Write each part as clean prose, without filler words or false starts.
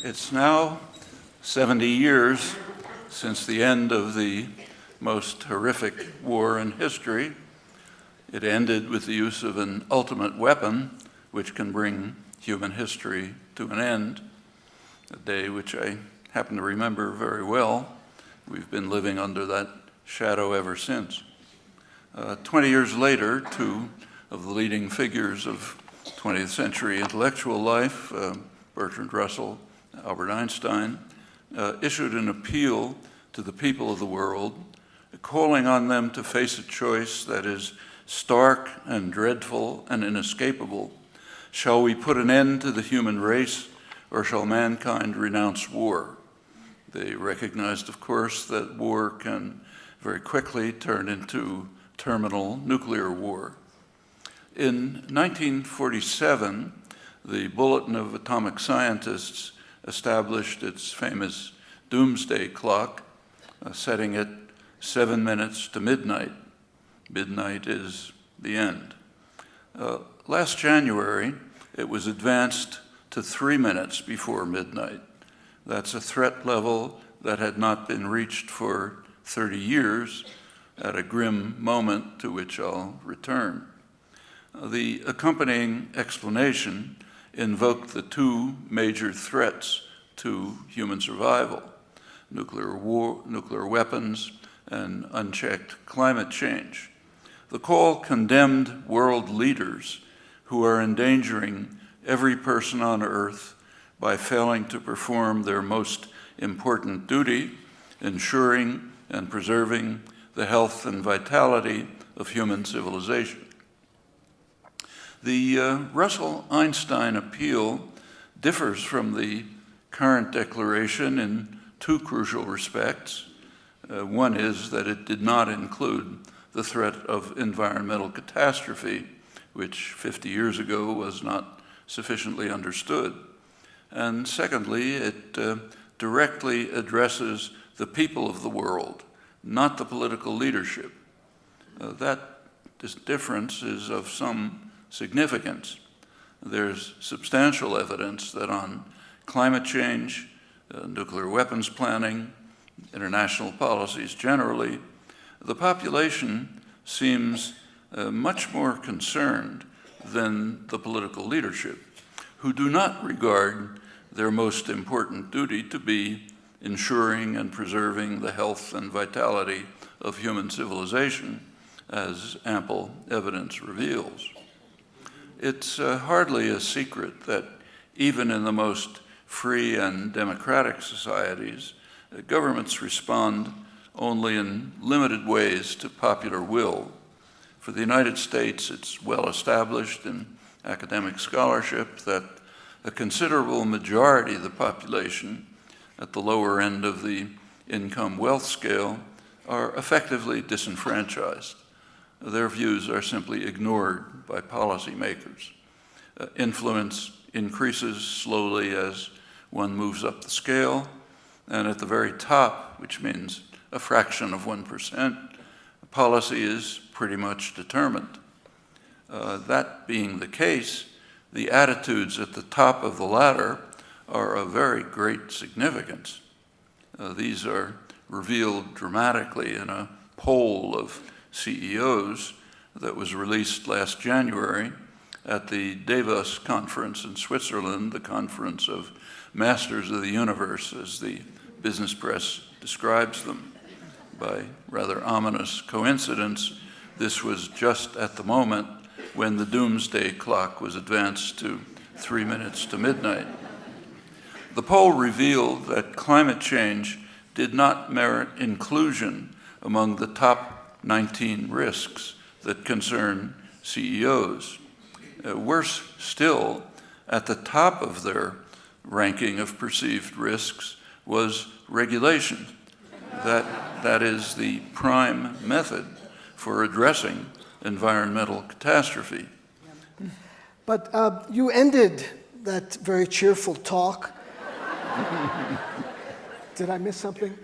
It's now 70 years since the end of the most horrific war in history. It ended with the use of an ultimate weapon which can bring human history to an end, a day which I happen to remember very well. We've been living under that shadow ever since. 20 years later, two of the leading figures of 20th century intellectual life, Bertrand Russell, Albert Einstein, issued an appeal to the people of the world, calling on them to face a choice that is stark and dreadful and inescapable. Shall we put an end to the human race, or shall mankind renounce war? They recognized, of course, that war can very quickly turn into terminal nuclear war. In 1947, the Bulletin of Atomic Scientists established its famous doomsday clock, setting it 7 minutes to midnight. Midnight is the end. Last January, it was advanced to 3 minutes before midnight. That's a threat level that had not been reached for 30 years, at a grim moment to which I'll return. The accompanying explanation invoked the two major threats to human survival: nuclear war, nuclear weapons, and unchecked climate change. The call condemned world leaders who are endangering every person on Earth by failing to perform their most important duty, ensuring and preserving the health and vitality of human civilization. The Russell-Einstein appeal differs from the current declaration in two crucial respects. One is that it did not include the threat of environmental catastrophe, which 50 years ago was not sufficiently understood. And secondly, it directly addresses the people of the world, not the political leadership. That difference is of some significance. There's substantial evidence that on climate change, nuclear weapons planning, international policies generally, the population seems much more concerned than the political leadership, who do not regard their most important duty to be ensuring and preserving the health and vitality of human civilization, as ample evidence reveals. It's hardly a secret that even in the most free and democratic societies, governments respond only in limited ways to popular will. For the United States, it's well established in academic scholarship that a considerable majority of the population at the lower end of the income wealth scale are effectively disenfranchised. Their views are simply ignored by policymakers. Influence increases slowly as one moves up the scale, and at the very top, which means a fraction of 1%, policy is pretty much determined. That being the case, the attitudes at the top of the ladder are of very great significance. These are revealed dramatically in a poll of CEOs that was released last January at the Davos conference in Switzerland, the conference of masters of the universe, as the business press describes them. By rather ominous coincidence, this was just at the moment when the doomsday clock was advanced to 3 minutes to midnight. The poll revealed that climate change did not merit inclusion among the top 19 risks that concern CEOs. Worse still, at the top of their ranking of perceived risks was regulation. That is the prime method for addressing environmental catastrophe. But you ended that very cheerful talk. Did I miss something?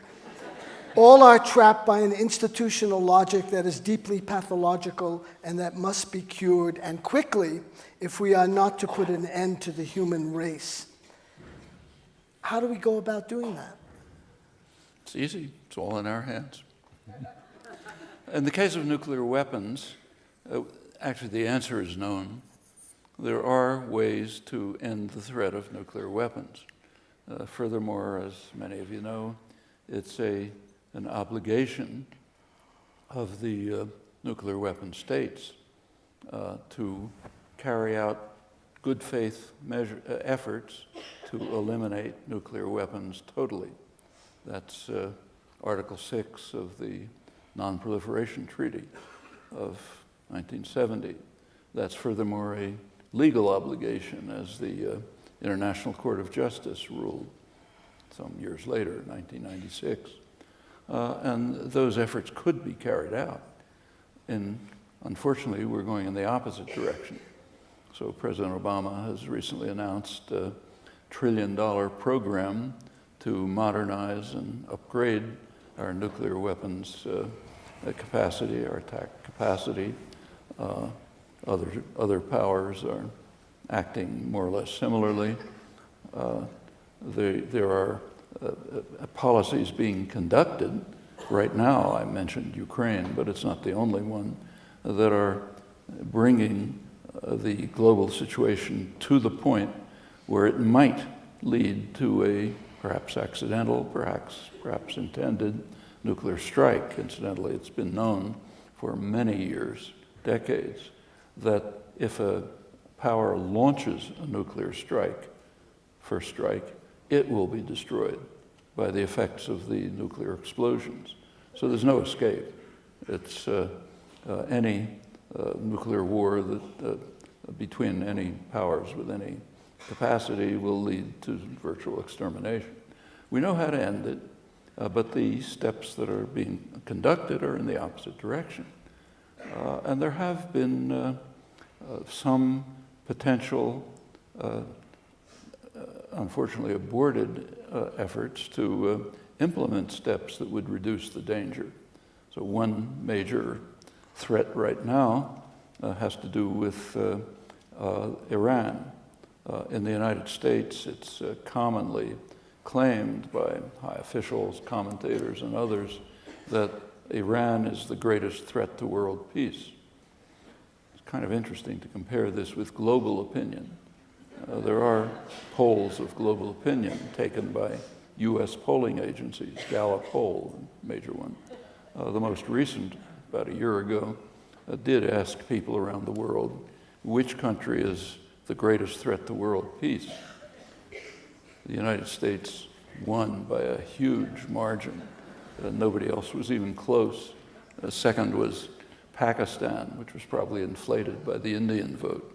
All are trapped by an institutional logic that is deeply pathological and that must be cured, and quickly, if we are not to put an end to the human race. How do we go about doing that? It's easy. It's all in our hands. In the case of nuclear weapons, actually the answer is known. There are ways to end the threat of nuclear weapons. Furthermore, as many of you know, it's an obligation of the nuclear weapon states to carry out good faith efforts to eliminate nuclear weapons totally. That's Article 6 of the Non-Proliferation Treaty of 1970. That's furthermore a legal obligation, as the International Court of Justice ruled some years later, 1996. And those efforts could be carried out. And unfortunately, we're going in the opposite direction. So President Obama has recently announced a $1 trillion program to modernize and upgrade our nuclear weapons capacity, our attack capacity. Other powers are acting more or less similarly. There are policies being conducted right now. I mentioned Ukraine, but it's not the only one, that are bringing the global situation to the point where it might lead to a perhaps accidental, perhaps intended nuclear strike. Incidentally, it's been known for many years, decades, that if a power launches a nuclear strike, first strike, it will be destroyed by the effects of the nuclear explosions. So there's no escape. It's any nuclear war that between any powers with any capacity will lead to virtual extermination. We know how to end it, but the steps that are being conducted are in the opposite direction. And there have been some potential, unfortunately aborted efforts to implement steps that would reduce the danger. So one major threat right now has to do with Iran. In the United States, it's commonly claimed by high officials, commentators, and others that Iran is the greatest threat to world peace. It's kind of interesting to compare this with global opinion. There are polls of global opinion taken by U.S. polling agencies, Gallup poll, a major one. The most recent, about a year ago, did ask people around the world, which country is the greatest threat to world peace? The United States won by a huge margin. Nobody else was even close. Second was Pakistan, which was probably inflated by the Indian vote.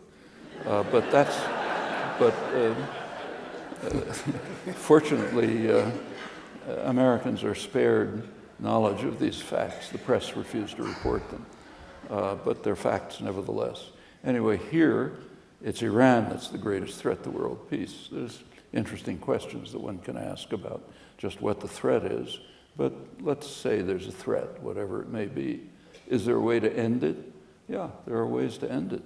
Fortunately, Americans are spared knowledge of these facts. The press refused to report them, but they're facts nevertheless. Anyway, here, it's Iran that's the greatest threat to world peace. There's interesting questions that one can ask about just what the threat is, but let's say there's a threat, whatever it may be. Is there a way to end it? Yeah, there are ways to end it.